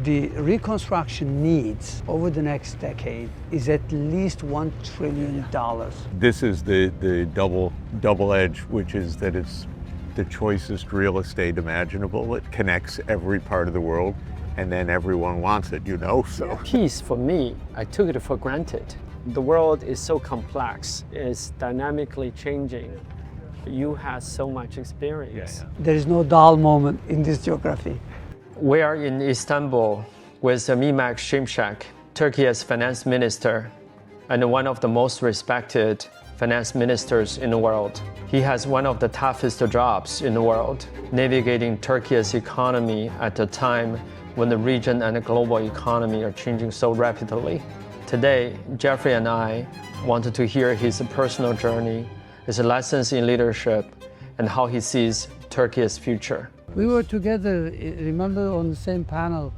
the reconstruction needs over the next decade is at least $1 trillion. This is the double edge, which is that it's the choicest real estate imaginable. It connects every part of the world, and then everyone wants it, so. Peace, for me, I took it for granted. The world is so complex, it's dynamically changing. You have so much experience. There is no dull moment in this geography. We are in Istanbul with Mehmet Şimşek, Turkey's finance minister, and one of the most respected finance ministers in the world. He has one of the toughest jobs in the world, navigating Turkey's economy at a time when the region and the global economy are changing so rapidly. Today, Jeffrey and I wanted to hear his personal journey, his lessons in leadership, and how he sees Turkey's future. We were together, remember, on the same panel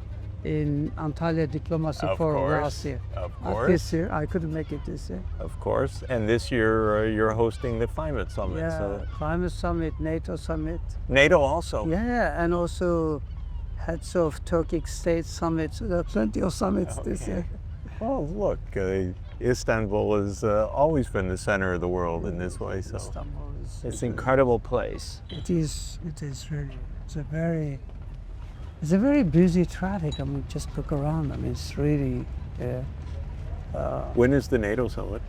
in Antalya Diplomacy Forum last year. Of course. This year, I couldn't make it this year. Of course, and this year you're hosting the Climate Summit. Yeah, So. Climate Summit, NATO Summit. NATO also. Yeah, and also heads of Turkic state summits. There are plenty of summits this year. Oh, look, Istanbul has always been the center of the world in this way. So. Istanbul is, It's an incredible place. it is really, it's a very busy traffic. I mean, just look around. I mean, it's really, When is the NATO summit?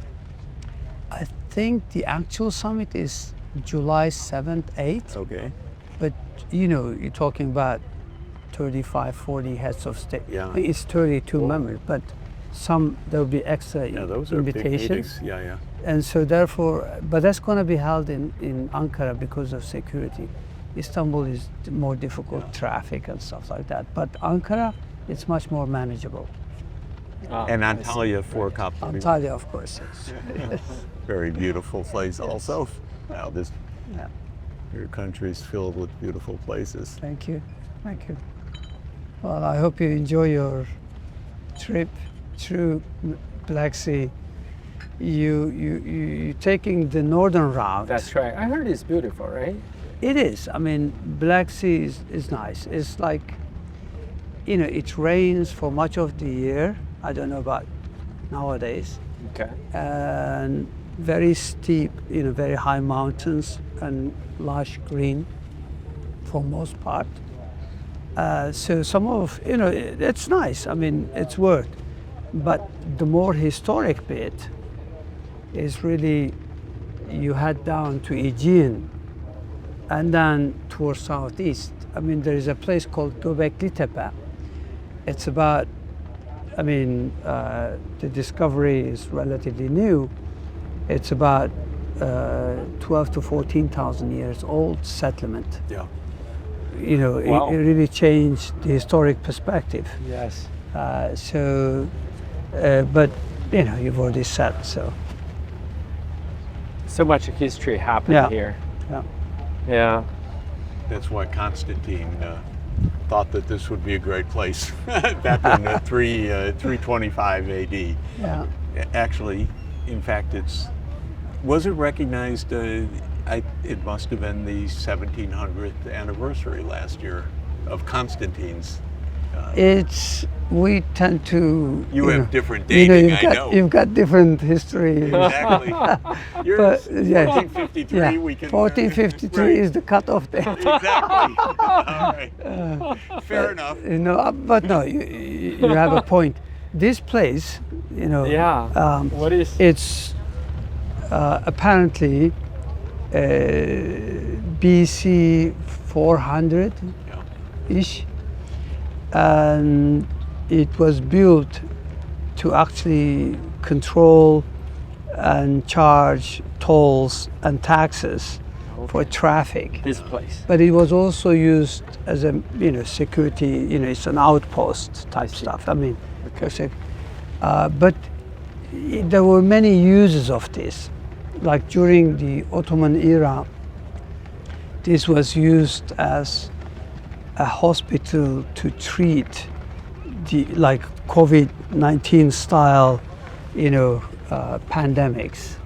I think the actual summit is July 7th, 8th. Okay. But, you're talking about 35, 40 heads of state. Yeah. It's 32 members, but there'll be extra Yeah, those are big invitations. meetings. Yeah. And so therefore, but that's going to be held in Ankara because of security. Istanbul is more difficult, traffic and stuff like that. But Ankara, it's much more manageable. And Antalya for COP21. Antalya, of course. Very beautiful place also. Now Yeah. your country is filled with beautiful places. Thank you. Well, I hope you enjoy your trip through Black Sea. You're taking the northern route. That's right. I heard it's beautiful, right? It is. I mean, Black Sea is nice. It's like, it rains for much of the year. I don't know about nowadays. Okay. And very steep, very high mountains and lush green for most part. So some of, it's nice. I mean, it's worth. But the more historic bit is really, you head down to Aegean and then towards southeast. I mean, there is a place called Göbekli Tepe. It's about, the discovery is relatively new. It's about 12 to 14,000 years old settlement. Yeah. Wow. It really changed the historic perspective. Yes. But you've already said so. So much history happened here. Yeah. Yeah. That's why Constantine thought that this would be a great place back in 325 AD. Yeah. Actually, in fact, was it recognized? It must have been the 1700th anniversary last year of Constantine's. We tend to. You have different dating, I know. You've got different history. Exactly. Yours, yes. 1453. Yeah. We can. 1453 right. is the cutoff date. Exactly. All right. Fair enough. But no, you have a point. This place, Yeah. What is? It's apparently BC 400-ish. And it was built to actually control and charge tolls and taxes for traffic. This place. But it was also used as a security. It's an outpost type stuff. But there were many uses of this. Like during the Ottoman era, this was used as a hospital to treat the COVID-19 style, pandemics,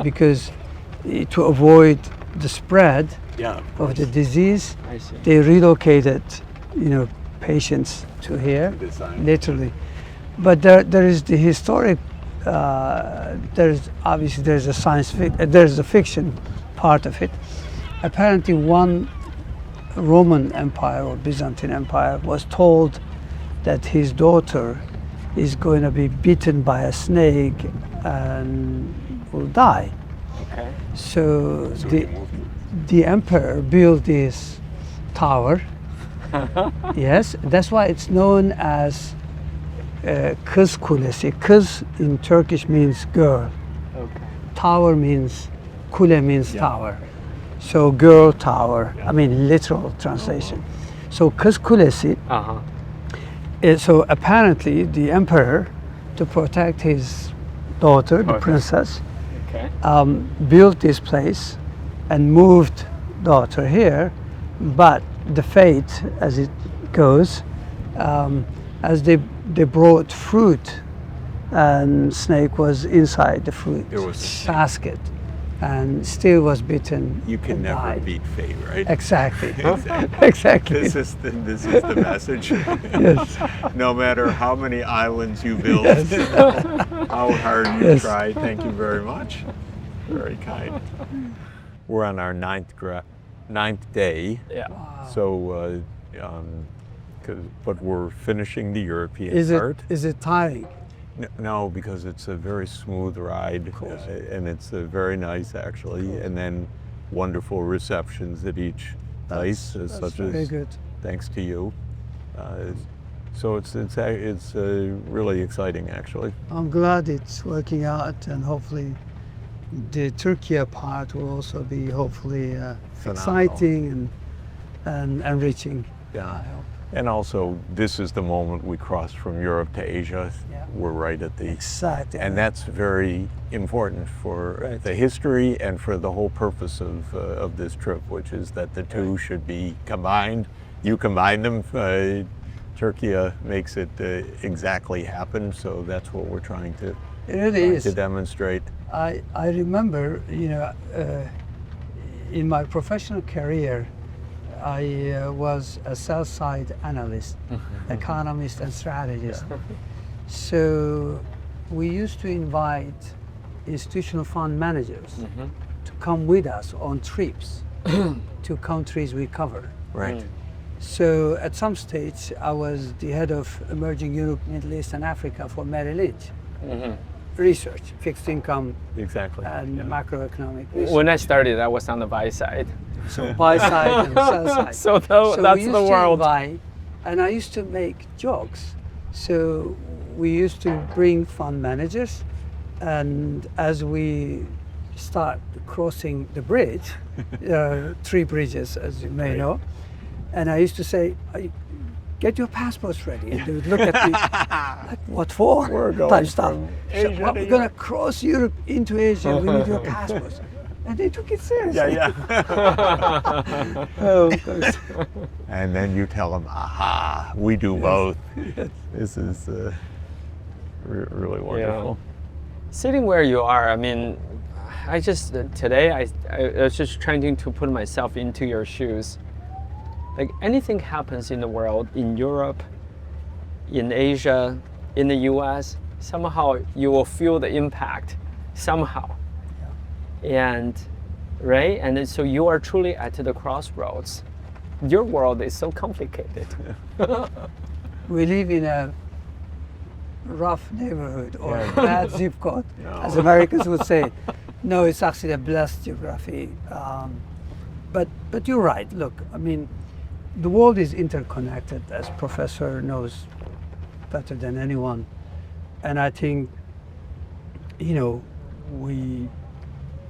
because to avoid the spread of the disease, they relocated, patience to here, Design. literally. But there is the historic. There's obviously there's a there's a fiction part of it. Apparently, one Roman Empire or Byzantine Empire was told that his daughter is going to be bitten by a snake and will die. Okay. So the emperor built this tower. Yes, that's why it's known as Kız Kulesi. Kız in Turkish means girl. Okay. Tower means, kule means tower. So girl tower, I mean literal translation. So Kız Kulesi, so apparently the emperor, to protect his daughter, the princess, built this place and moved daughter here, but the fate, as it goes, as they brought fruit, and snake was inside the fruit basket, and still was bitten. You can and never died. beat fate, right? Exactly. Exactly. This is the message. Yes. No matter how many islands you build, how hard you try. Thank you very much. Very kind. We're on our ninth day. Yeah. So, but we're finishing the European part. Is it tiring? No, because it's a very smooth ride, and it's very nice actually. And then wonderful receptions at each place, such very as good. thanks to you. So it's really exciting actually. I'm glad it's working out, and hopefully the Turkey part will also be hopefully exciting and enriching. Yeah. I hope. And also, this is the moment we cross from Europe to Asia. Yeah. We're right at the Exactly. and that's very important for the history and for the whole purpose of this trip, which is that the two should be combined. You combine them. Turkey makes it exactly happen. So that's what we're trying to to demonstrate. I remember, in my professional career, I was a sell-side analyst, economist and strategist. So we used to invite institutional fund managers to come with us on trips to countries we cover. Right. So at some stage, I was the head of emerging Europe, Middle East and Africa for Merrill Lynch. Research, fixed income, Exactly. and macroeconomic research. When I started, I was on the buy side. So buy side and sell side. So So that's we used the to world. invite, and I used to make jokes. So we used to bring fund managers, and as we start crossing the bridge, 3 bridges, as you may know, and I used to say, get your passports ready. And they would look at me, like, what for? We're going Type stuff. from So, Asia well, to we're going to cross Europe into Asia. We need your passports. And they took it seriously. Oh, of course. And then you tell them, aha, we do both. This is really wonderful. Sitting where you are, I mean, I just, today I was just trying to put myself into your shoes. Like anything happens in the world, in Europe, in Asia, in the US, somehow you will feel the impact, somehow. And, right? And then, so you are truly at the crossroads. Your world is so complicated. We live in a rough neighborhood or bad zip code, as Americans would say. No, it's actually a blessed geography. But you're right. Look, I mean, the world is interconnected, as Professor knows better than anyone. And I think,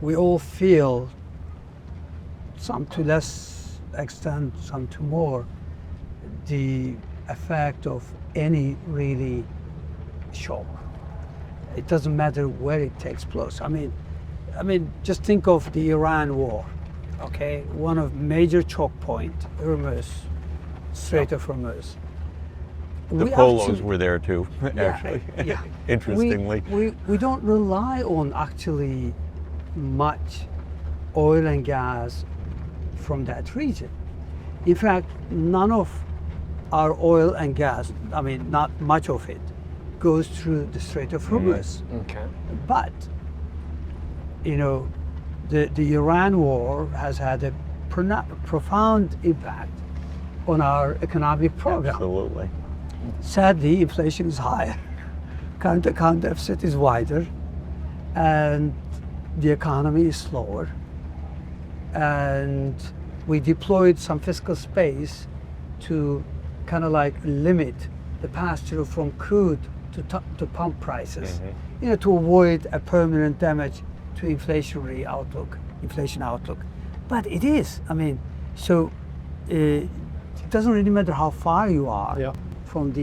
we all feel, some to less extent, some to more, the effect of any really shock. It doesn't matter where it takes place. I mean, just think of the Iran war. Okay, one of major choke point, Hormuz, Strait of Hormuz. The polos were there too, actually. Yeah. Interestingly. We don't rely on actually much oil and gas from that region. In fact, none of our oil and gas, I mean, not much of it, goes through the Strait of Hormuz. Okay. But, you know, the Iran war has had a profound impact on our economic program. Absolutely. Sadly, inflation is higher, current account deficit is wider, and the economy is slower. And we deployed some fiscal space to kind of like limit the pass-through from crude to pump prices, you know, to avoid a permanent damage to inflation outlook. But it is, I mean, so it doesn't really matter how far you are from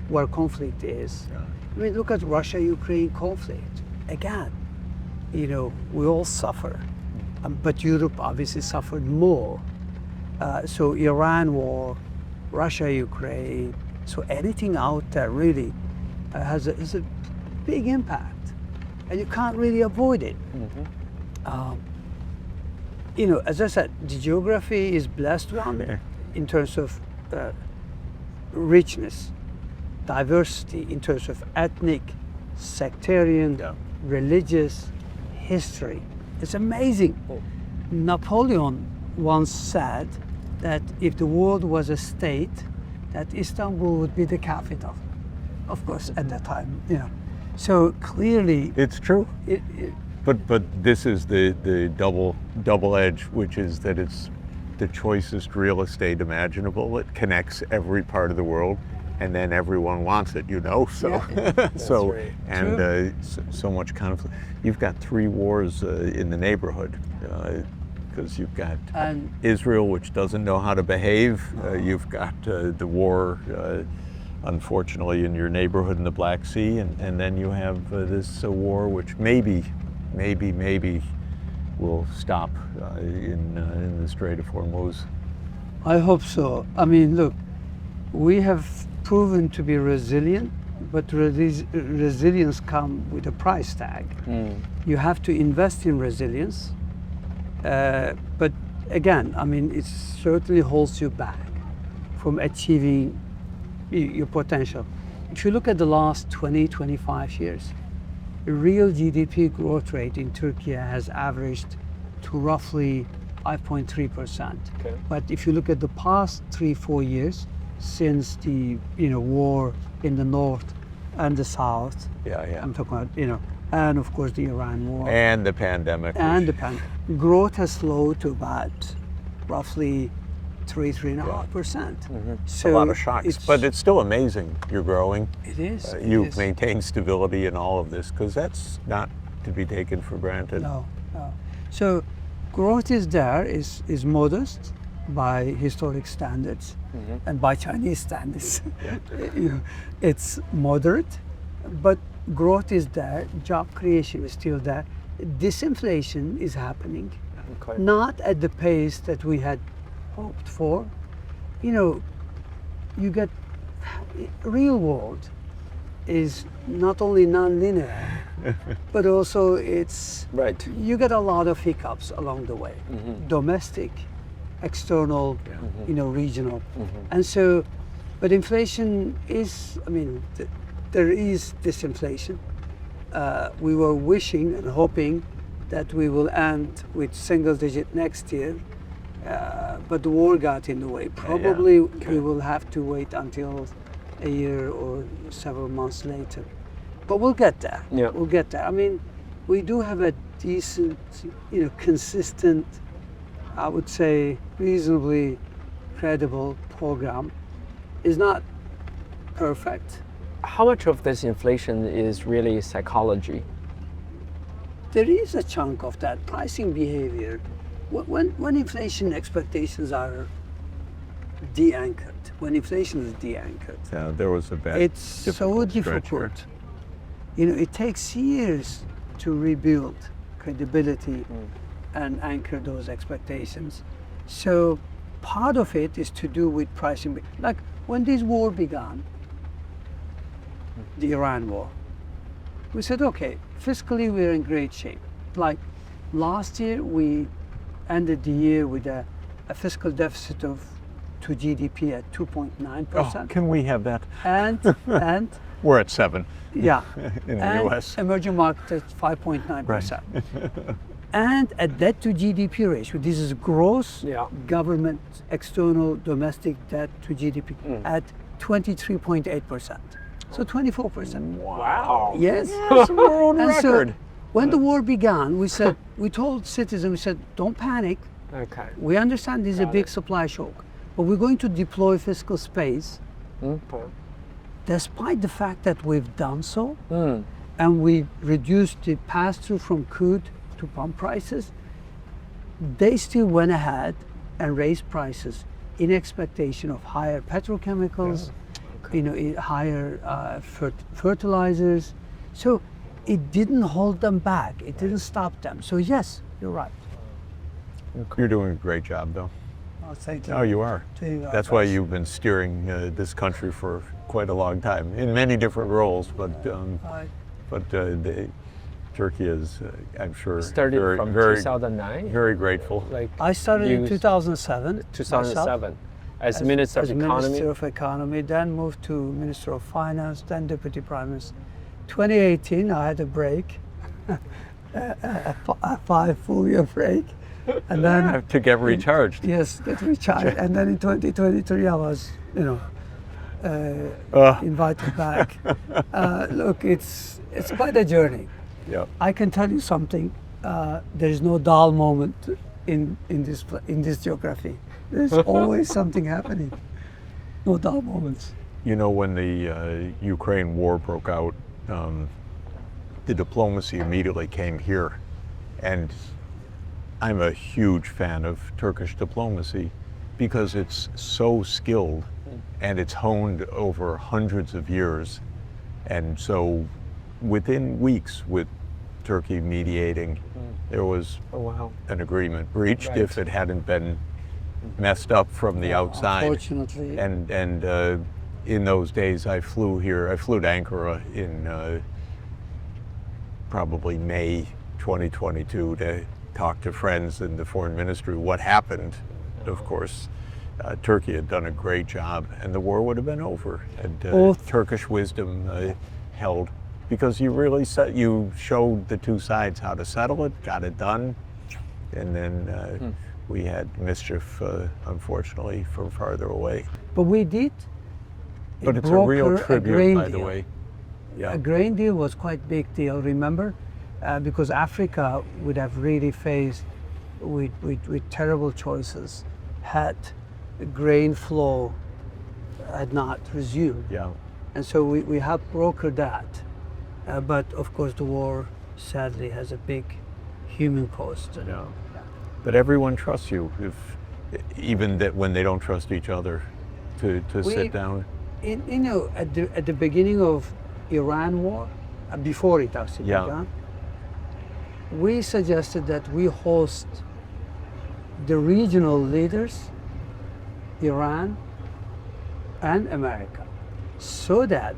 where conflict is. I mean, look at Russia-Ukraine conflict. Again, you know, we all suffer, but Europe obviously suffered more. So Iran war, Russia-Ukraine, so anything out there really has a big impact, and you can't really avoid it. You know, as I said, the geography is blessed one in terms of richness, diversity, in terms of ethnic, sectarian, religious history. It's amazing. Napoleon once said that if the world was a state, that Istanbul would be the capital. Of course, at that time, you know. So clearly, it's true. But this is the double edge, which is that it's the choicest real estate imaginable. It connects every part of the world, and then everyone wants it, you know. So, so right. and so much conflict. You've got 3 wars in the neighborhood. Because you've got Israel, which doesn't know how to behave. You've got the war, unfortunately, in your neighborhood in the Black Sea, and then you have this war, which maybe will stop in the Strait of Hormuz. I hope so. I mean, look, we have proven to be resilient, but resilience comes with a price tag. You have to invest in resilience. But again, I mean, it certainly holds you back from achieving your potential. If you look at the last 20, 25 years, the real GDP growth rate in Turkey has averaged to roughly 5.3%. Okay. But if you look at the past 3-4 years, since the war in the north and the south, I'm talking about, and of course the Iran war. And the pandemic. And the pandemic. Growth has slowed to about roughly 3.5%. So a lot of shocks, but it's still amazing you're growing. It is. You've maintained stability in all of this, because that's not to be taken for granted. No. So growth is there, is modest by historic standards and by Chinese standards. It's moderate, but growth is there, job creation is still there. Disinflation is happening, not at the pace that we had hoped for. You get real world is not only non-linear, but also it's you get a lot of hiccups along the way, domestic, external, regional, and so. But inflation is, there is disinflation. We were wishing and hoping that we will end with single digit next year, but the war got in the way. Probably we will have to wait until a year or several months later. But we'll get there. We'll get there. We do have a decent, consistent, I would say reasonably credible program. It's not perfect. How much of this inflation is really psychology? There is a chunk of that pricing behavior. When inflation expectations are de-anchored, when inflation is de-anchored, there was a bad. It's so difficult. It takes years to rebuild credibility and anchor those expectations. So part of it is to do with pricing. Like when this war began, the Iran war, we said, okay, fiscally we're in great shape. Like last year, we ended the year with a fiscal deficit of to GDP at 2.9%. Can we have that? And We're at 7 yeah, in the and U.S. emerging markets at 5.9%. And a debt to GDP ratio, this is gross government, external, domestic debt to GDP at 23.8%. So 24%. Wow. Yes. Yes, we're on And so record. when the war began, we told citizens, we said, don't panic. Okay. We understand this is a big supply shock, but we're going to deploy fiscal space despite the fact that we've done so and we reduced the pass-through from crude to pump prices. They still went ahead and raised prices in expectation of higher petrochemicals, higher fertilizers. So it didn't hold them back. It didn't stop them. So yes, you're right. You're doing a great job, though. Oh, thank you. Oh, you are. Doing our That's why best. you've been steering this country for quite a long time in many different roles. But Turkey is, I'm sure, Started very, from very, 2009. very grateful. Like I started in you- 2007. 2007 as Minister of Economy. Minister of Economy, then moved to Minister of Finance, then Deputy Prime Minister. 2018, I had a break, a 5 full year break. And then, to get recharged. yes, get recharged. And then in 2023, I was, invited back. Look, it's quite a journey. Yeah. I can tell you something. There is no dull moment in this geography. There's always something happening. No dull moments. You know, when the Ukraine war broke out, the diplomacy immediately came here, and I'm a huge fan of Turkish diplomacy because it's so skilled and it's honed over hundreds of years. And so within weeks, with Turkey mediating, there was an agreement reached if it hadn't been messed up from the outside. Unfortunately. And in those days, I flew to Ankara in probably May 2022 to talk to friends in the foreign ministry. What happened, of course, Turkey had done a great job and the war would have been over. And Turkish wisdom held, because you showed the two sides how to settle it, got it done, and then we had mischief, unfortunately, from farther away. But we did. But it's a real tribute, by the way. A grain deal was quite big deal, remember? Because Africa would have really faced with terrible choices had the grain flow had not resumed. Yeah. And so we helped broker that. But of course the war sadly has a big human cost. Yeah. But everyone trusts you, even that when they don't trust each other, to sit down. At the beginning of Iran war, before it actually began, we suggested that we host the regional leaders, Iran and America, so that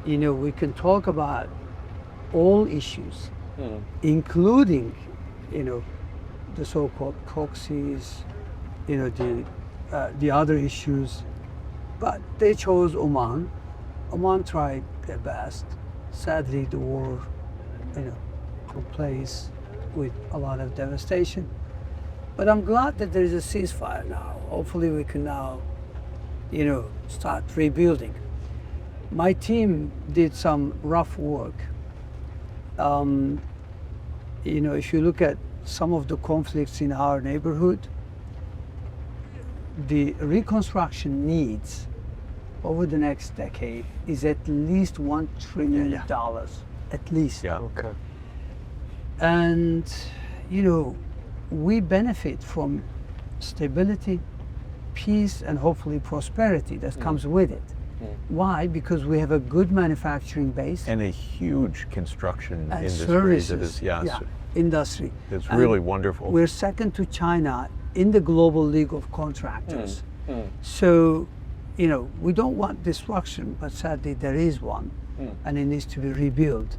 we can talk about all issues, including the so-called proxies, the other issues. But they chose Oman. Oman tried their best. Sadly, the war took place with a lot of devastation. But I'm glad that there is a ceasefire now. Hopefully we can now, start rebuilding. My team did some rough work. If you look at some of the conflicts in our neighborhood, the reconstruction needs over the next decade is at least $1 trillion, at least. Yeah. Okay. And, we benefit from stability, peace, and hopefully prosperity that comes with it. Why? Because we have a good manufacturing base. And a huge construction and industry. services. Industry. It's really wonderful. We're second to China in the global league of contractors. So, we don't want destruction, but sadly there is one, and it needs to be rebuilt.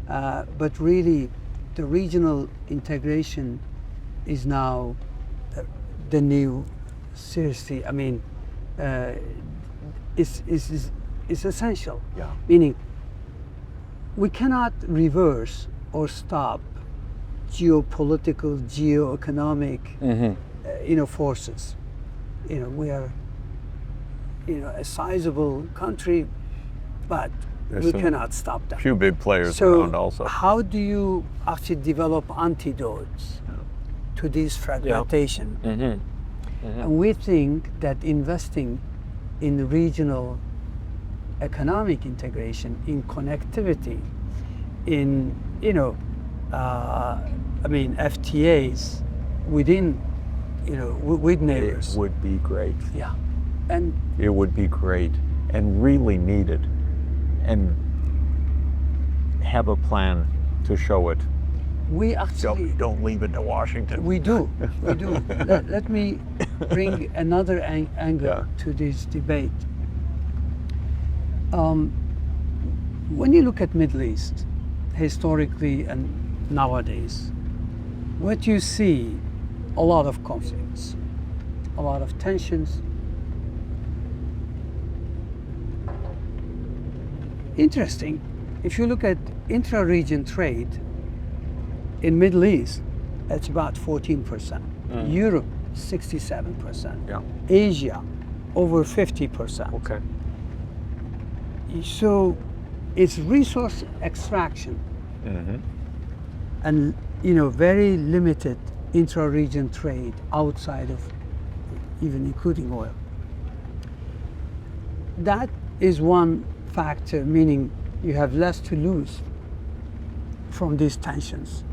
But really, the regional integration is now the new seriously, I mean, is essential. Yeah. Meaning, we cannot reverse or stop geopolitical, geoeconomic, forces. We are, a sizable country, but There's we some cannot stop them. Few big players So around also. how do you actually develop antidotes to this fragmentation? And we think that investing in regional economic integration, in connectivity, in FTAs within, with neighbors. It would be great. Yeah, and It would be great and really needed, and have a plan to show it. we actually Don't leave it to Washington. we do. Let me bring another angle to this debate. When you look at Middle East, historically and nowadays, what you see, a lot of conflicts, a lot of tensions. Interesting, if you look at intra-region trade in Middle East, it's about 14%. Europe, 67%. Yeah. Asia, over 50%. Okay. So it's resource extraction and very limited intra-region trade outside of even including oil. That is one factor, meaning you have less to lose from these tensions.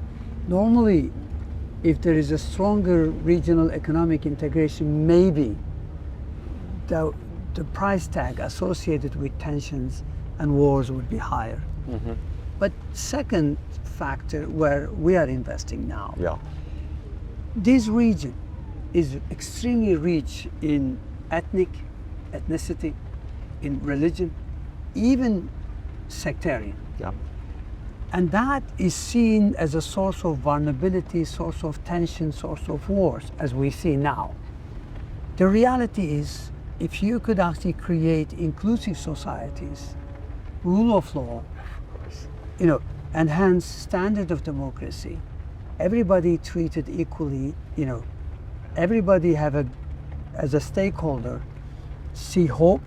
Normally, if there is a stronger regional economic integration, maybe the price tag associated with tensions and wars would be higher. But second factor where we are investing now, this region is extremely rich in ethnicity, in religion, even sectarian. Yeah. And that is seen as a source of vulnerability, source of tension, source of wars, as we see now. The reality is, if you could actually create inclusive societies, rule of law, enhance standard of democracy, everybody treated equally, everybody have as a stakeholder, see hope,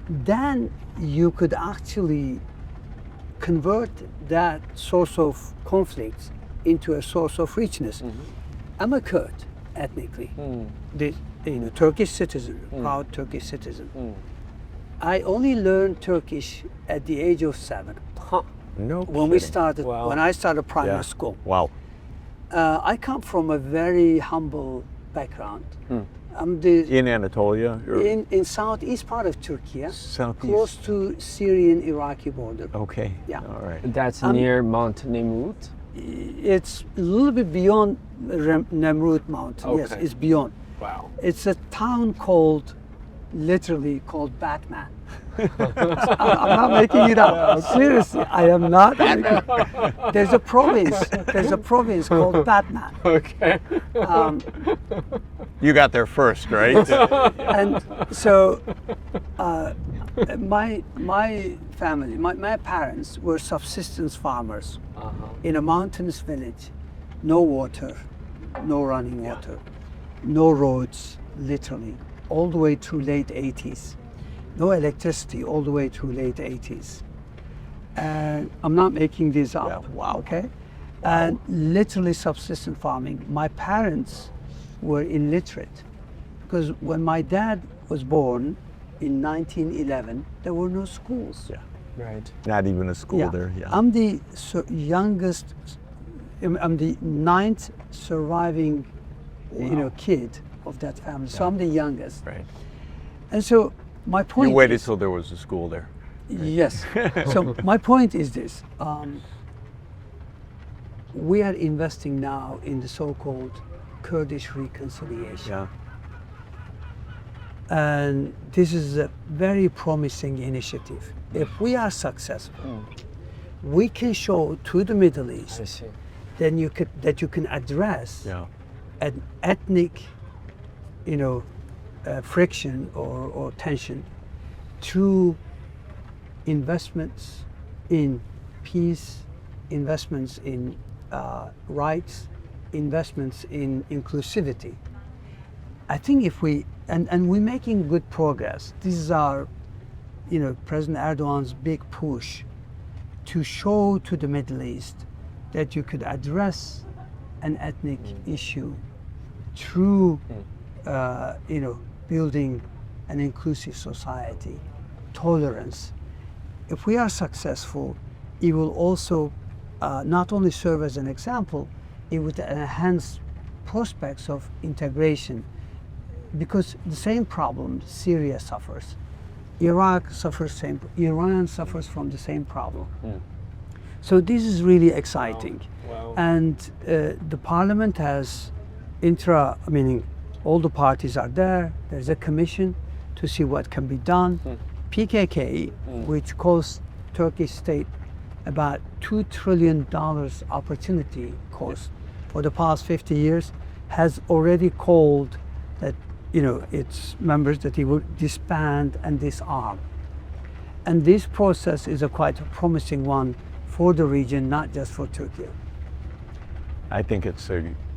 then you could actually convert that source of conflict into a source of richness. I'm a Kurd ethnically, Turkish citizen, proud Turkish citizen. I only learned Turkish at the age of 7. No When we kidding. started, when I started primary school. Wow. I come from a very humble background. I'm In Anatolia? Or in southeast part of Turkey, Southeast. close to Syrian-Iraqi border. Okay. Yeah. All right. That's near Mount Nemrut. It's a little bit beyond Nemrut Mountain. Yes, Okay. it's beyond. Wow. It's a town literally called Batman. I'm not making it up. Seriously, I am not. There's a province called Batman. Okay. You got there first, right? And so my family, my parents were subsistence farmers in a mountainous village. No water, no running water, no roads, literally, all the way through late 80s. No electricity all the way through late 80s. And I'm not making this up. Yeah, wow. Okay? And literally subsistence farming. My parents were illiterate because when my dad was born in 1911, there were no schools. Yeah. Right. Not even a school there. Yeah. I'm the youngest, I'm the 9th surviving, kid of that family. So I'm the youngest. Right. And so my point You waited is, till there was a school there. yes. So my point is this. We are investing now in the so-called Kurdish reconciliation. Yeah. And this is a very promising initiative. If we are successful, we can show to the Middle East I see. then that you can address Yeah. an ethnic, friction or tension through investments in peace, investments in rights, investments in inclusivity. I think if we, and we're making good progress. This is our, President Erdogan's big push to show to the Middle East that you could address an ethnic issue through, building an inclusive society, tolerance. If we are successful, it will also not only serve as an example, it would enhance prospects of integration, because the same problem Syria suffers, Iraq suffers Iran suffers from the same problem. So this is really exciting. Wow. And the parliament has meaning all the parties are there. There's a commission to see what can be done. PKK, which cost Turkish state about $2 trillion opportunity cost for the past 50 years, has already called that, its members that he will disband and disarm. And this process is a quite promising one for the region, not just for Turkey. I think it's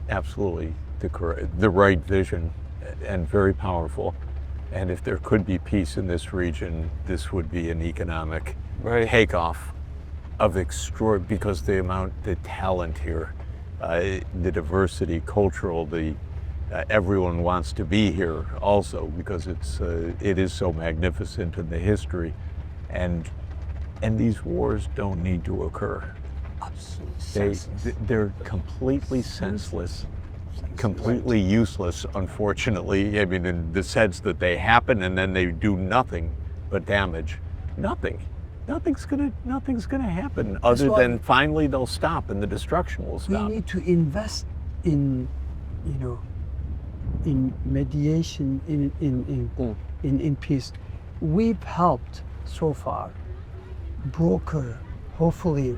absolutely the right vision and very powerful. And if there could be peace in this region, this would be an economic takeoff of because the talent here, the diversity, cultural, everyone wants to be here also because it is so magnificent in the history, and these wars don't need to occur. They're completely senseless, completely useless, unfortunately. I mean, in the sense that they happen and then they do nothing but damage. Nothing's gonna happen other than finally they'll stop and the destruction will stop. We need to invest in, in mediation, in peace. We've helped so far broker, hopefully,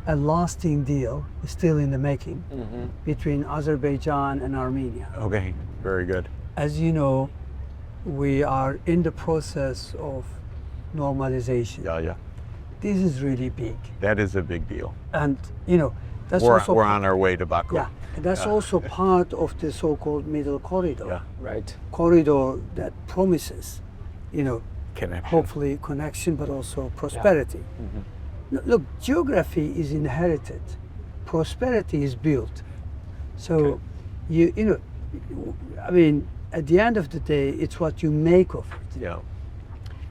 a lasting deal, still in the making, between Azerbaijan and Armenia. Okay, very good. As you know, we are in the process of normalization. Yeah. This is really big. That is a big deal. And, that's we're on our way to Baku. Yeah, and that's also part of the so-called middle corridor. Yeah. Right. Corridor that promises, Connection. hopefully connection, but also prosperity. Look, geography is inherited, prosperity is built. So, at the end of the day, it's what you make of it. Yeah.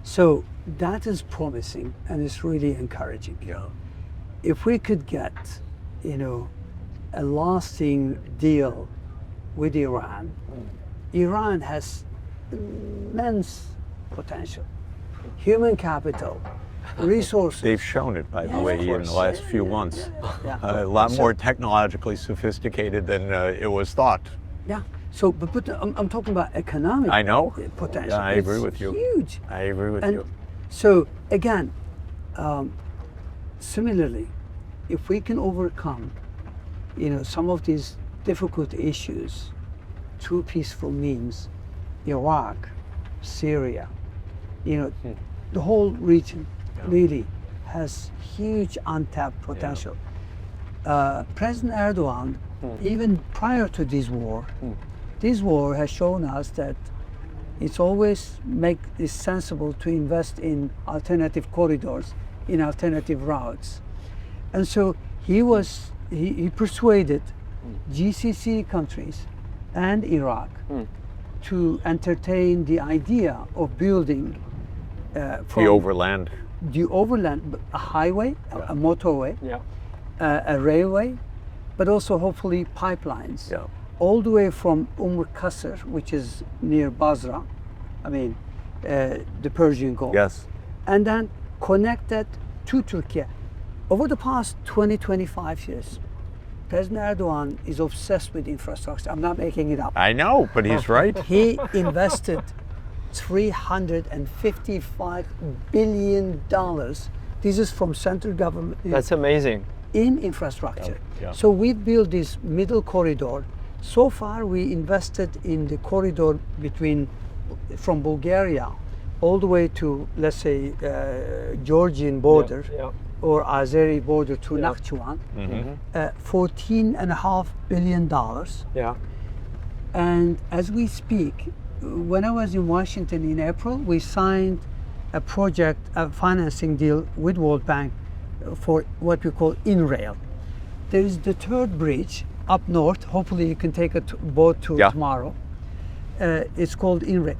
So that is promising and it's really encouraging. Yeah. If we could get, a lasting deal with Iran, Iran has immense potential, human capital, resources. They've shown it, by the way, in the last few months. Yeah. A lot more technologically sophisticated than it was thought. Yeah. So, but I'm talking about economic I know. potential. Yeah, I agree with you. Huge. I agree with you. So again, similarly, if we can overcome, some of these difficult issues through peaceful means, Iraq, Syria, the whole region really has huge untapped potential. President Erdogan, even prior to this war has shown us that it's always it's sensible to invest in alternative corridors, in alternative routes. And so he persuaded GCC countries and Iraq to entertain the idea of building from the overland, a highway, a motorway, a railway, but also hopefully pipelines. Yeah. All the way from Qasr, which is near Basra, the Persian Gulf. Yes. And then connect that to Turkey. Over the past 20-25 years, President Erdogan is obsessed with infrastructure. I'm not making it up. I know, but he's right. He invested $355 billion. This is from central government. That's amazing. In infrastructure. Yeah. So we built this middle corridor. So far we invested in the corridor between from Bulgaria all the way to, let's say, Georgian border Yeah. or Azeri border to Yeah. Nakhchivan, Mm-hmm. $14.5 billion. Yeah. And as we speak, when I was in Washington in April, we signed a project, a financing deal with World Bank for what we call InRail. There is the third bridge up north. Hopefully you can take a boat tour Yeah. tomorrow. It's called InRail.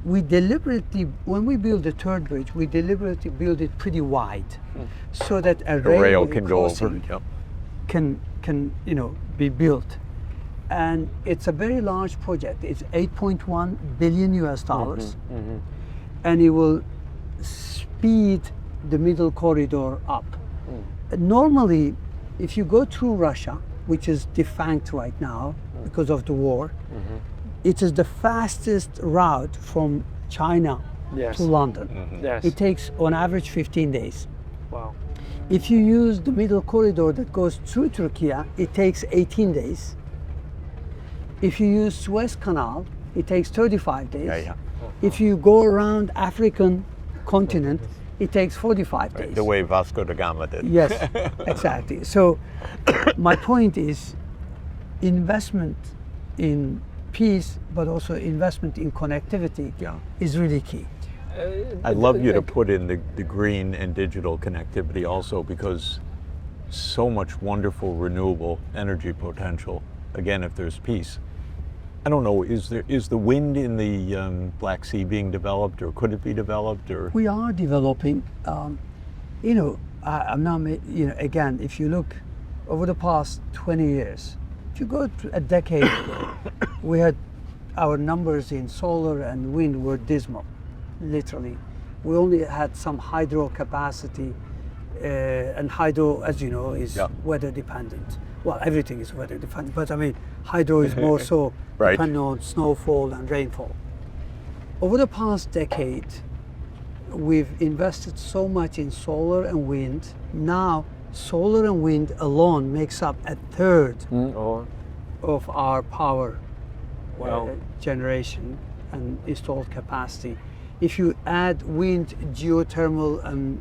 We deliberately, when we build the third bridge, we deliberately build it pretty wide so that a The rail railway can go over. crossing Yep. can be built. And it's a very large project. It's 8.1 billion US dollars, and it will speed the middle corridor up. Normally, if you go through Russia, which is defunct right now because of the war, it is the fastest route from China Yes. to London. Yes. It takes on average 15 days. Wow. If you use the middle corridor that goes through Turkey, it takes 18 days. If you use Suez Canal, it takes 35 days. Yeah. If you go around African continent, it takes 45 days. The way Vasco da Gama did. Yes, exactly. So my point is investment in peace, but also investment in connectivity Yeah. is really key. I'd love you to put in the green and digital connectivity also, because so much wonderful renewable energy potential. Again, if there's peace. I don't know, is the wind in the Black Sea being developed, or could it be developed, or? We are developing, I'm not, again, if you look over the past 20 years, if you go to a decade ago, we had our numbers in solar and wind were dismal, literally. We only had some hydro capacity, and hydro, as you know, is Yeah. weather dependent. Well, everything is weather dependent, but I mean, hydro is more so Right. dependent on snowfall and rainfall. Over the past decade, we've invested so much in solar and wind. Now, solar and wind alone makes up a third Or of our power Wow. generation and installed capacity. If you add wind, geothermal, and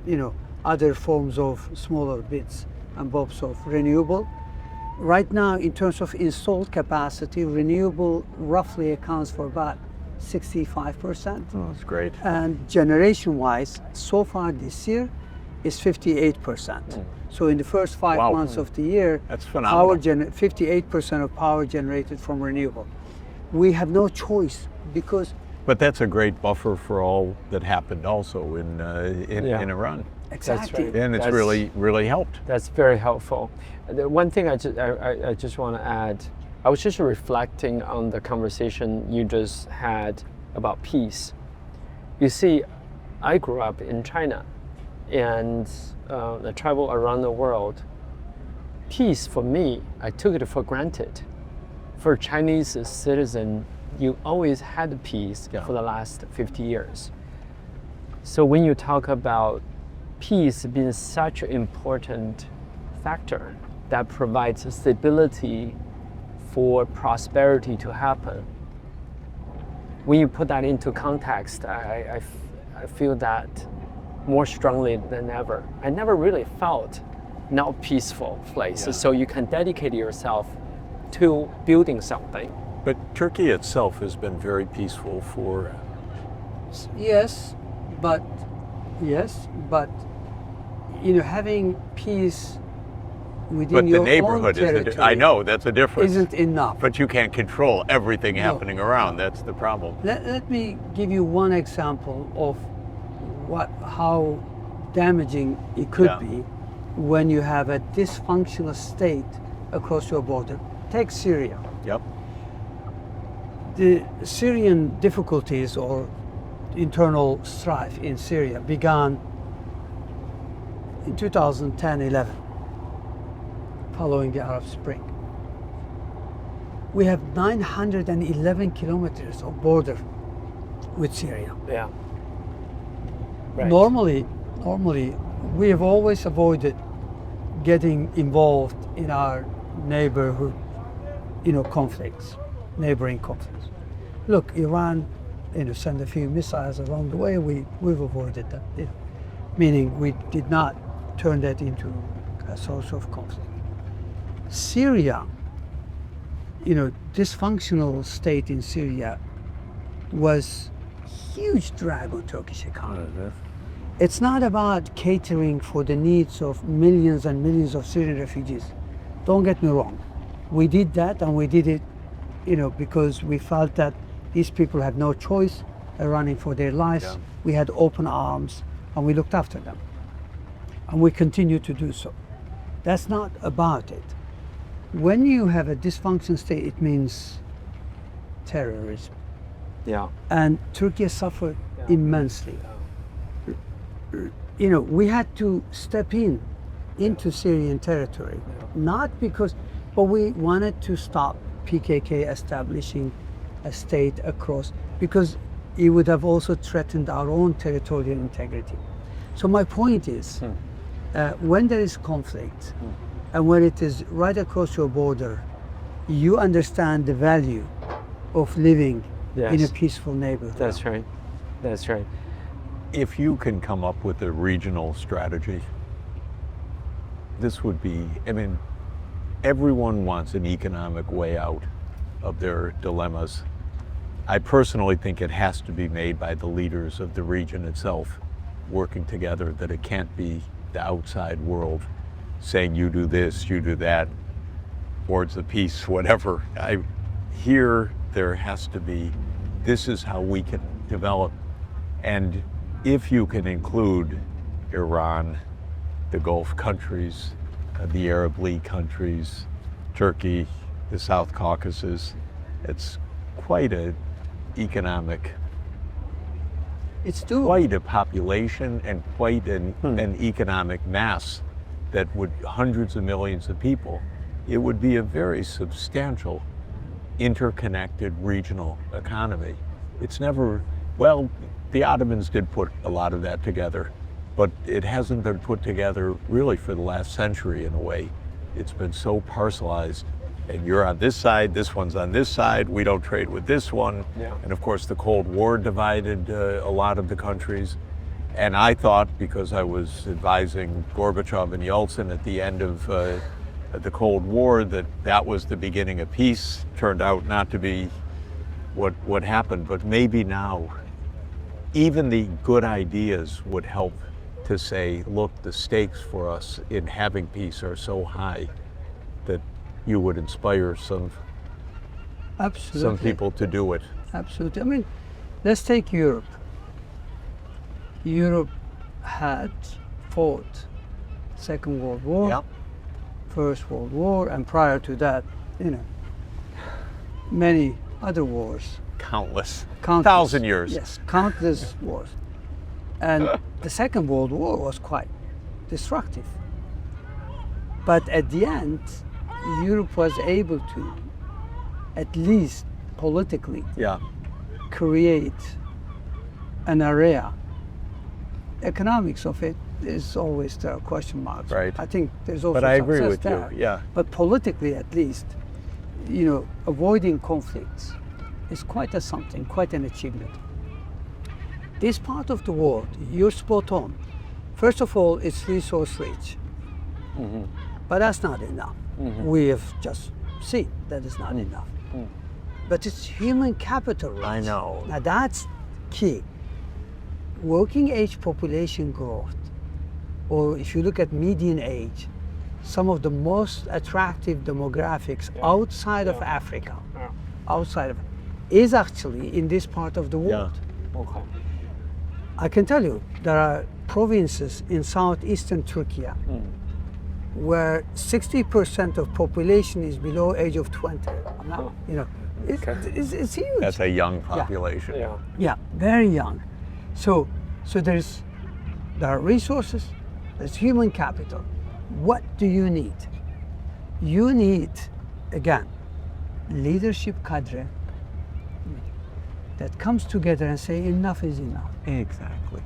other forms of smaller bits and bobs of renewable, right now in terms of installed capacity, renewable roughly accounts for about 65%. Oh, that's great. And generation-wise, so far this year is 58%. So in the first 5 Wow. months of the year, That's phenomenal. 58% of power generated from renewable. We have no choice because But that's a great buffer for all that happened also in Yeah. in Iran, exactly. right. and it's That's- really helped. That's very helpful. The one thing I just want to add, I was just reflecting on the conversation you just had about peace. You see, I grew up in China, and I travel around the world. Peace for me, I took it for granted. For Chinese citizen, you always had peace Yeah. for the last 50 years. So when you talk about peace being such an important factor that provides stability for prosperity to happen, when you put that into context, I feel that more strongly than ever. I never really felt not peaceful place. Yeah. So you can dedicate yourself to building something. But Turkey itself has been very peaceful for. Yes, but having peace within But the your own neighborhood territory is. I know that's a difference. isn't enough. But you can't control everything No. happening around. That's the problem. Let me give you one example of how damaging it could Yeah. be when you have a dysfunctional state across your border. Take Syria. Yep. The Syrian difficulties or internal strife in Syria began in 2010-11, following the Arab Spring. We have 911 kilometers of border with Syria. Yeah. Right. Normally, we have always avoided getting involved in our neighborhood, neighboring conflicts. Look, Iran send a few missiles along the way, we've avoided that. Meaning we did not turn that into a source of conflict. Syria, dysfunctional state in Syria was huge drag on Turkish economy. It's not about catering for the needs of millions and millions of Syrian refugees. Don't get me wrong. We did that, and we did it, because we felt that these people had no choice. They're running for their lives. Yeah. We had open arms, and we looked after them. And we continue to do so. That's not about it. When you have a dysfunction state, it means terrorism. Yeah. And Turkey suffered immensely. We had to step into Syrian territory, not because, but we wanted to stop PKK establishing a state across, because it would have also threatened our own territorial integrity. So my point is, when there is conflict, and when it is right across your border, you understand the value of living in a peaceful neighborhood. That's right. That's right. If you can come up with a regional strategy, this would be, everyone wants an economic way out of their dilemmas. I personally think it has to be made by the leaders of the region itself, working together, that it can't be the outside world saying you do this, you do that, towards the peace, whatever. Here there has to be, this is how we can develop. And if you can include Iran, the Gulf countries, the Arab League countries, Turkey, the South Caucasus, it's quite an economic, it's doable. Quite a population and quite an economic mass that would, hundreds of millions of people. It would be a very substantial interconnected regional economy. It's never, well, the Ottomans did put a lot of that together, but it hasn't been put together really for the last century in a way. It's been so parcelized, and you're on this side, this one's on this side, we don't trade with this one. Yeah. And of course the Cold War divided a lot of the countries. And I thought, because I was advising Gorbachev and Yeltsin at the end of the Cold War, that was the beginning of peace. Turned out not to be what happened, but maybe now even the good ideas would help to say, look, the stakes for us in having peace are so high that you would inspire some people to do it. Absolutely. Let's take Europe. Europe had fought Second World War, Yep. First World War, and prior to that, many other wars. Countless. 1,000 years. Yes, countless wars. And the Second World War was quite destructive. But at the end, Europe was able to, at least politically, create an area. Economics of it is always there are question marks. Right. I think there's also But I agree with there. you, yeah. But politically, at least, avoiding conflicts is quite an achievement. This part of the world, you're spot on. First of all, it's resource rich. Mm-hmm. But that's not enough. Mm-hmm. We have just seen that is not enough. Mm. But it's human capital rich. I know. Now that's key. Working age population growth, or if you look at median age, some of the most attractive demographics outside of Africa, is actually in this part of the world. Yeah. Okay. I can tell you, there are provinces in southeastern Turkey where 60% of population is below age of 20. It's huge. That's a young population. Yeah, very young. So there are resources, there's human capital. What do you need? You need, again, leadership cadre that comes together and say enough is enough. Exactly.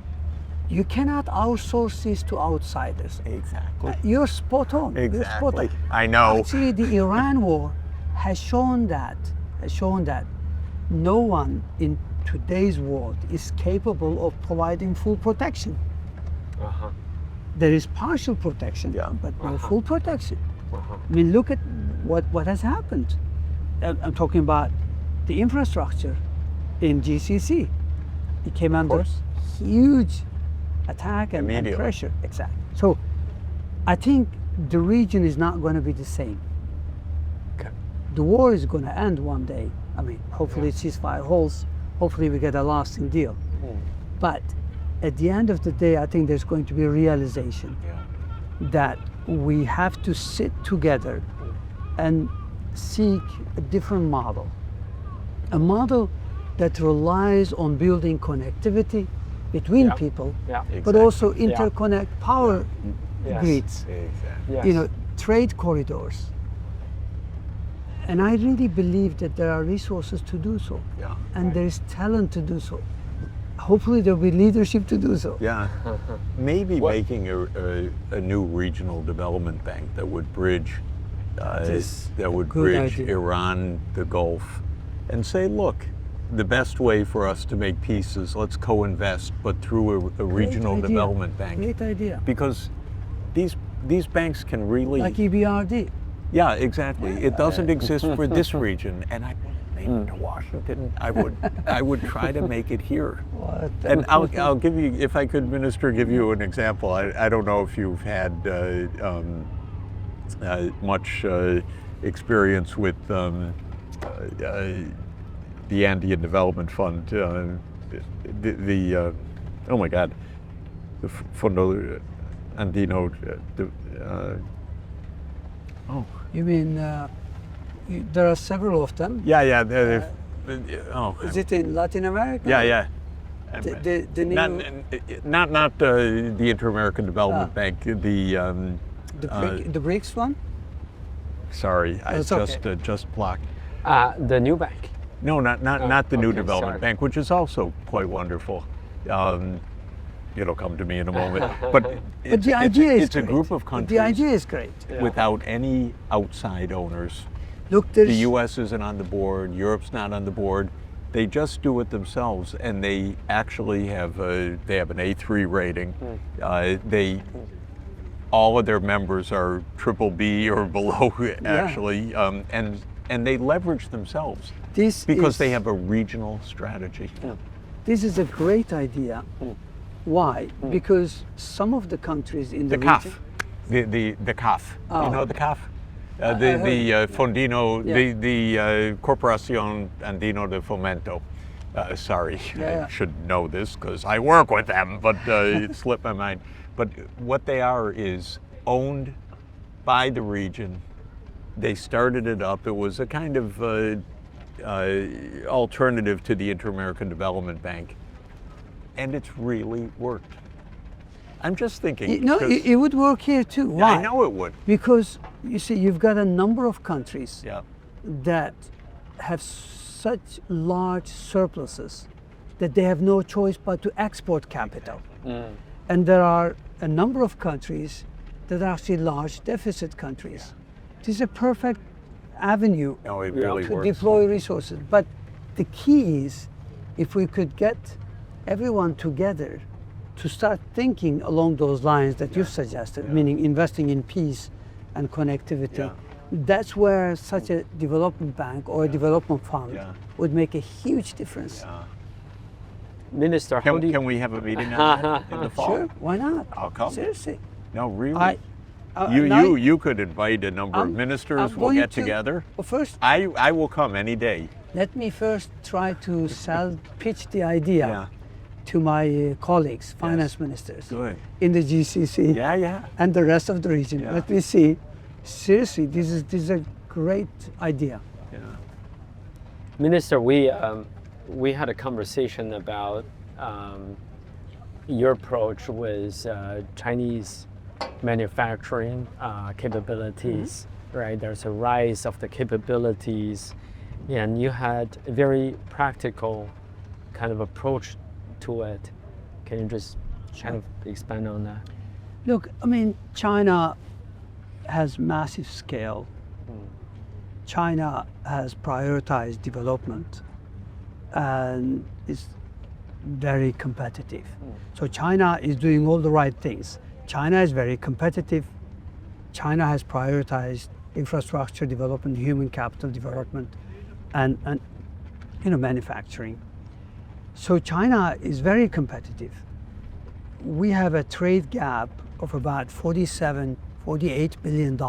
You cannot outsource this to outsiders. Exactly. You're spot on. Exactly. You're spot on. I know. Actually, the Iran war has shown that no one in today's world is capable of providing full protection. Uh-huh. There is partial protection, Yeah. but no full protection. I mean, look at what has happened. I'm talking about the infrastructure in GCC. It came under huge attack and pressure. Exactly. So I think the region is not going to be the same. Okay. The war is going to end one day. I mean, hopefully ceasefire holds. Hopefully we get a lasting deal. But at the end of the day, I think there's going to be a realization that we have to sit together and seek a different model. A model that relies on building connectivity between people, but also interconnect power grids, Yes. you know, trade corridors. And I really believe that there are resources to do so, and there is talent to do so. Hopefully there'll be leadership to do so. Yeah, maybe making a new regional development bank that would bridge, idea. Iran, the Gulf, and say, look, the best way for us to make peace is let's co-invest, but through a regional development bank. Great idea. Because these banks can really, Like EBRD. yeah, exactly. It doesn't exist for this region, and I wouldn't make it to Washington. I would try to make it here. And I'll give you, if I could, Minister, give you an example. I don't know if you've had much experience with the Andean Development Fund. Oh my God, the Fondo Andino. You mean there are several of them? Yeah. Is it in Latin America? Yeah. The new, Not the Inter-American Development Bank. The BRICS one? sorry, I It's just blocked. The new bank. No, not the new okay, development sorry. bank, which is also quite wonderful. It'll come to me in a moment. But the idea is it's a great. group of countries The idea is great. without any outside owners. Look, there's The U.S. isn't on the board. Europe's not on the board. They just do it themselves, and they actually have an A3 rating. All of their members are BBB or below, actually, and they leverage themselves because they have a regional strategy. This is a great idea. Why? Because some of the countries in the region, The CAF. You know the CAF? The Fondino, the Corporación Andino de Fomento. Sorry, I should know this because I work with them, but it slipped my mind. But what they are is owned by the region. They started it up. It was a kind of alternative to the Inter-American Development Bank. And it's really worked. I'm just thinking. No, it would work here too. Why? I know it would. Because you see, you've got a number of countries that have such large surpluses that they have no choice but to export capital. And there are a number of countries that are actually large deficit countries. This is a perfect avenue No, it really to works. deploy resources. But the key is if we could get everyone together to start thinking along those lines that you've suggested, meaning investing in peace and connectivity. That's where such a development bank or a development fund would make a huge difference. Minister, how do you... Can we have a meeting on that in the fall? Sure, why not? I'll come. Seriously. No, really. You could invite a number of ministers. I'm We'll going get to- together. Well, first, I will come any day. let me first try to pitch the idea to my colleagues, finance ministers Good. in the GCC Yeah. and the rest of the region. Yeah. Let me see. Seriously, this is a great idea. Minister, we had a conversation about your approach with Chinese manufacturing capabilities, right? There's a rise of the capabilities, and you had a very practical kind of approach to it. Can you just kind of expand on that? Look, I mean, China has massive scale. China has prioritized development, and is very competitive. So China is doing all the right things. China is very competitive. China has prioritized infrastructure development, human capital development, and manufacturing. So China is very competitive. We have a trade gap of about $47, $48 billion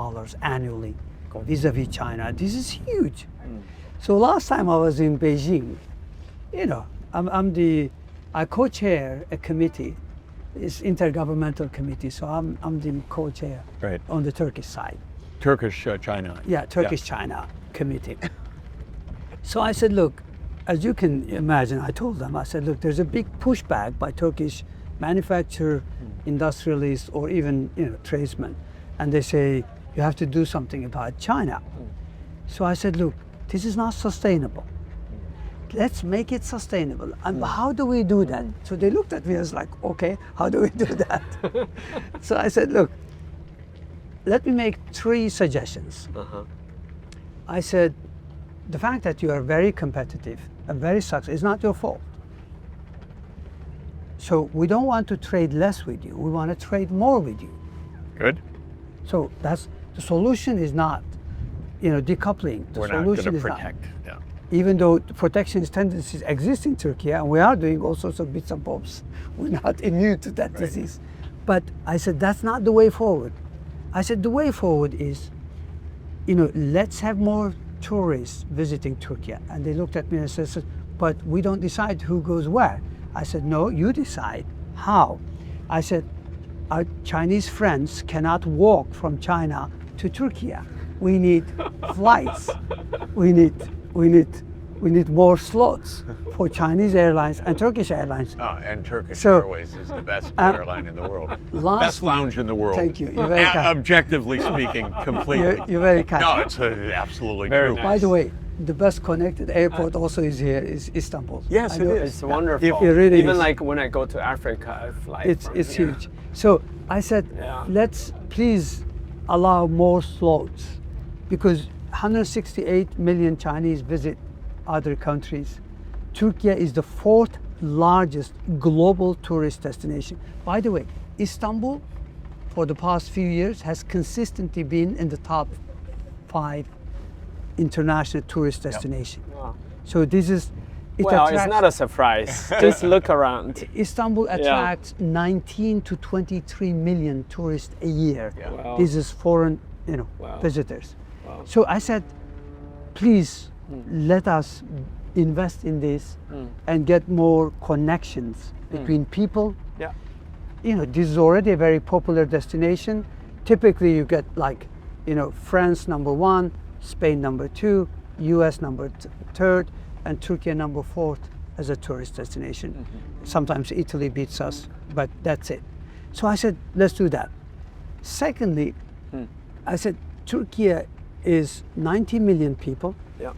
annually vis-a-vis China. This is huge. So last time I was in Beijing, I co-chair a committee. It's intergovernmental committee, so I'm the co-chair on the Turkish side. Turkish China. Yeah, Turkish-China committee. So I said, look, as you can imagine, I told them, I said, look, there's a big pushback by Turkish manufacturer, industrialists, or even tradesmen. And they say, you have to do something about China. So I said, look, this is not sustainable. Let's make it sustainable. And how do we do that? So they looked at me as like, okay, how do we do that? So I said, look, let me make 3 suggestions. I said, the fact that you are very competitive and very successful is not your fault. So we don't want to trade less with you. We want to trade more with you. Good. So that's the solution is not, decoupling. The We're not solution going to is not. protect. Yeah. Even though the protectionist tendencies exist in Turkey, and we are doing all sorts of bits and bobs, we're not immune to that disease. But I said, that's not the way forward. I said, the way forward is, let's have more tourists visiting Turkey. And they looked at me and said, but we don't decide who goes where. I said, no, you decide. How? I said, our Chinese friends cannot walk from China to Turkey. We need flights. We need more slots for Chinese airlines and Turkish airlines. And Turkish Airways is the best airline in the world. Best lounge in the world. Thank you. You're very kind. Objectively speaking, completely. You're very kind. No, it's absolutely Very true. nice. By the way, the best connected airport also is here, is Istanbul. Yes, I it know is. It's wonderful. It really Even is. like when I go to Africa, I fly. It's huge. So I said, let's please allow more slots, because 168 million Chinese visit other countries. Turkey is the 4th largest global tourist destination. By the way, Istanbul, for the past few years, has consistently been in the top 5 international tourist destination. Wow. So this is, Well, it's not a surprise. Just look around. Istanbul attracts 19 to 23 million tourists a year. Wow. This is foreign, visitors. So I said, please let us invest in this and get more connections between people. Yeah. This is already a very popular destination. Typically, you get France number 1, Spain number 2, US number 3rd, and Turkey number 4th as a tourist destination. Sometimes Italy beats us, but that's it. So I said, let's do that. Secondly, I said, Turkey is 90 million people. Yeah.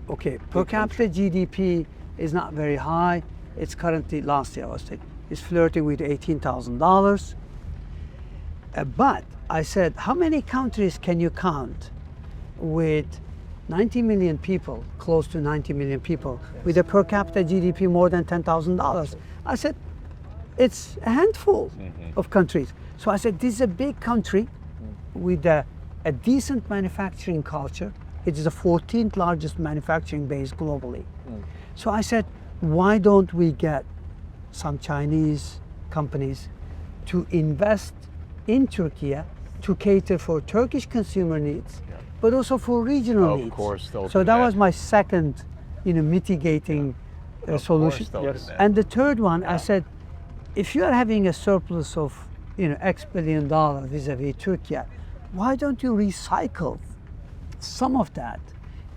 Okay, per capita GDP is not very high. It's currently, last year I was saying, it's flirting with $18,000. But I said, how many countries can you count with 90 million people, close to 90 million people, with a per capita GDP more than $10,000? I said, it's a handful of countries. So I said, this is a big country with a decent manufacturing culture. It is the 14th largest manufacturing base globally. So I said, why don't we get some Chinese companies to invest in Turkey to cater for Turkish consumer needs, but also for regional needs. Of course, they'll So do that that. was my second, mitigating solution. Of course they'll do that. And the third one, I said, if you are having a surplus of, X billion dollars vis-a-vis Turkey, why don't you recycle some of that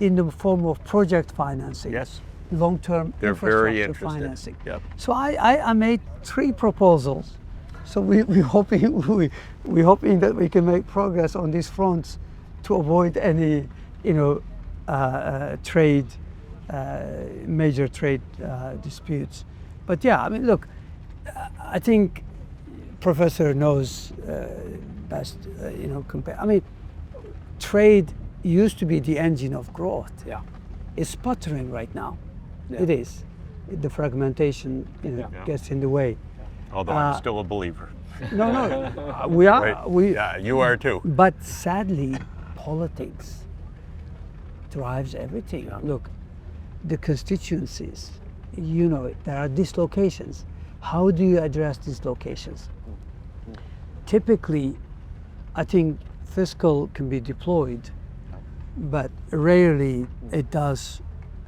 in the form of project financing? Yes. Long-term They're very infrastructure interested. financing. Yep. So I made 3 proposals. So we're hoping that we can make progress on these fronts to avoid any major trade disputes. But yeah, I mean, look, I think Professor knows best. I mean, trade used to be the engine of growth. Yeah. It's sputtering right now. Yeah. It is. the fragmentation gets in the way. Although I'm still a believer. No, we are. Right. Yeah, you are too. But sadly, politics drives everything. Look, the constituencies, there are dislocations. How do you address dislocations? Typically, I think fiscal can be deployed, but rarely it does,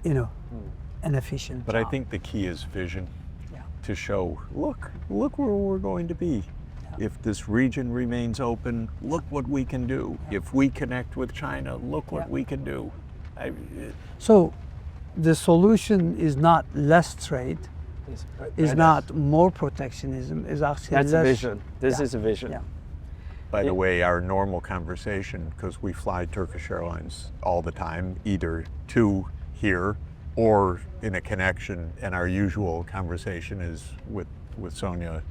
an efficient But job. I think the key is vision, to show, look where we're going to be. If this region remains open, look what we can do. If we connect with China, look what we can do. So the solution is not less trade, is not more protectionism, is actually That's a less. vision. This is a vision. Yeah. By the way, our normal conversation, because we fly Turkish Airlines all the time, either to here or in a connection, and our usual conversation is with Sonia.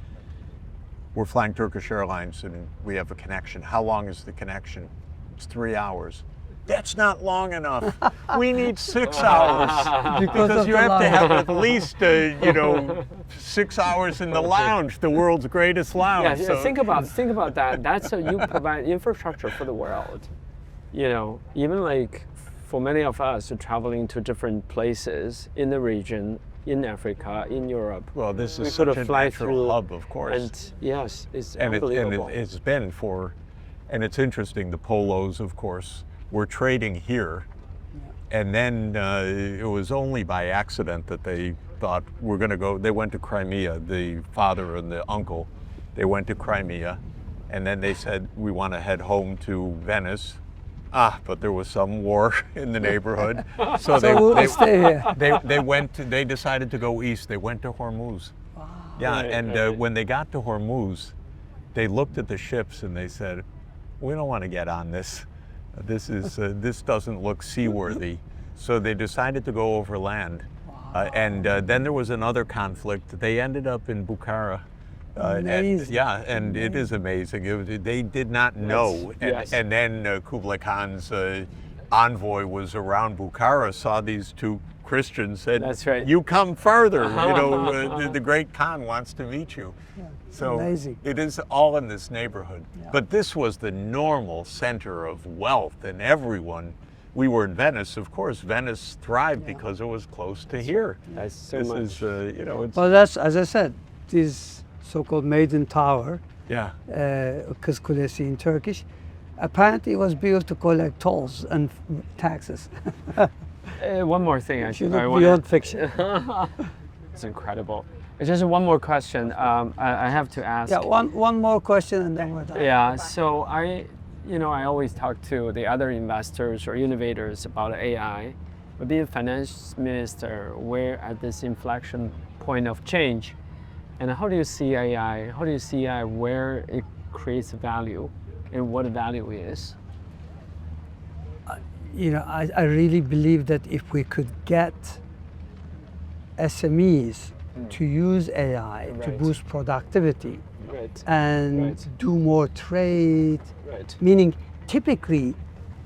We're flying Turkish Airlines and we have a connection. How long is the connection? It's 3 hours. That's not long enough. We need 6 hours because you have to have at least 6 hours in the lounge, the world's greatest lounge. Yeah, think about that. That's how you provide infrastructure for the world. Even like for many of us traveling to different places in the region, in Africa, in Europe. Well, this we is sort such of a fly natural through, hub, of course. And yes, it's And unbelievable. it's been and it's interesting, the Polos, of course, were trading here. And then it was only by accident that they thought we're going to go. They went to Crimea, the father and the uncle. They went to Crimea. And then they said, we want to head home to Venice. But there was some war in the neighborhood. So we'll stay here. They decided to go east. They went to Hormuz. Wow. Yeah, and when they got to Hormuz, they looked at the ships and they said, we don't want to get on this. This doesn't look seaworthy. So they decided to go overland. Wow. And then there was another conflict. They ended up in Bukhara. And it is amazing. They did not know. And then Kublai Khan's envoy was around Bukhara, saw these two Christians, said, "That's right. You come further. The great Khan wants to meet you." Yeah. So Amazing. it is all in this neighborhood. Yeah. But this was the normal center of wealth, and everyone. We were in Venice, of course. Venice thrived because it was close to here. That's so this much. It's, Well, that's, as I said, this so-called Maiden Tower, Kız Kulesi in Turkish, apparently it was built to collect tolls and taxes. One more thing, I beyond fiction. It's incredible. Just one more question. I have to ask. Yeah, one more question and then we're done. Yeah. So I always talk to the other investors or innovators about AI. But being a finance minister, we're at this inflection point of change. And how do you see AI? How do you see AI, where it creates value and what value is? I really believe that if we could get SMEs to use AI to boost productivity and do more trade, meaning typically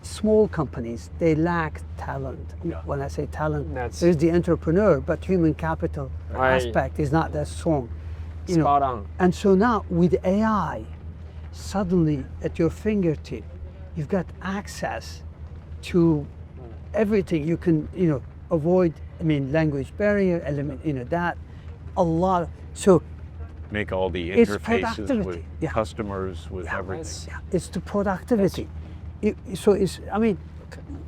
small companies, they lack talent. When I say talent, there's the entrepreneur, but human capital aspect is not that strong. Spot on. And so now with AI, suddenly at your fingertip, you've got access to everything. You can, avoid, language barrier, element, that, a lot. So make all the it's interfaces with customers, with everything. It's the productivity.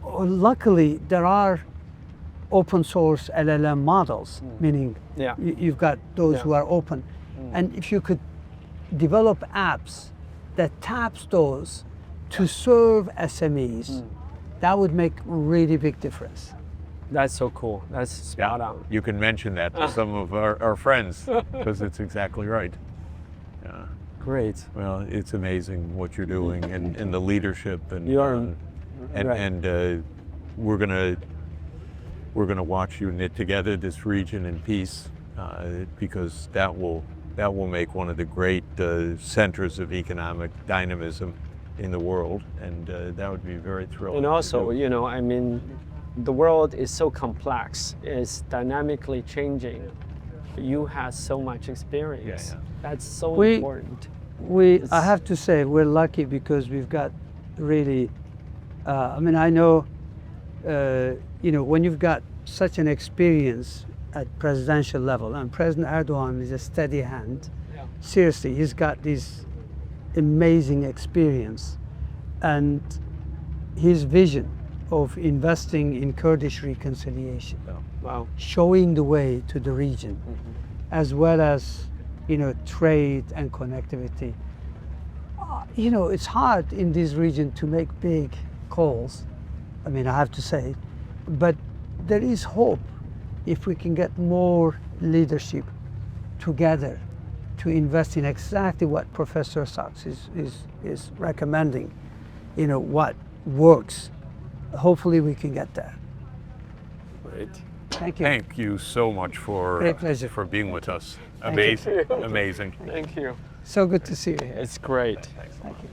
Luckily there are open source LLM models, meaning you've got those who are open. And if you could develop apps that taps those to serve SMEs, that would make a really big difference. That's so cool. That's spot on. You can mention that to some of our friends because it's exactly right. Yeah. Great. Well, it's amazing what you're doing and the leadership and we're gonna watch you knit together this region in peace because that will make one of the great centers of economic dynamism in the world, and that would be very thrilling. And also, the world is so complex, it's dynamically changing. You have so much experience. That's so important. I have to say, we're lucky because we've got really, I mean, I know, when you've got such an experience at presidential level, and President Erdogan is a steady hand. Yeah. Seriously, he's got this amazing experience, and his vision of investing in Kurdish reconciliation, Wow. showing the way to the region, as well as trade and connectivity. It's hard in this region to make big calls. I mean, I have to say, but there is hope if we can get more leadership together to invest in exactly what Professor Sachs is recommending. What works. Hopefully, we can get there. Great. Thank you. Thank you so much Great pleasure. for being with us. Thank you. Amazing. Thank you. So good to see you here. It's great. Thank you.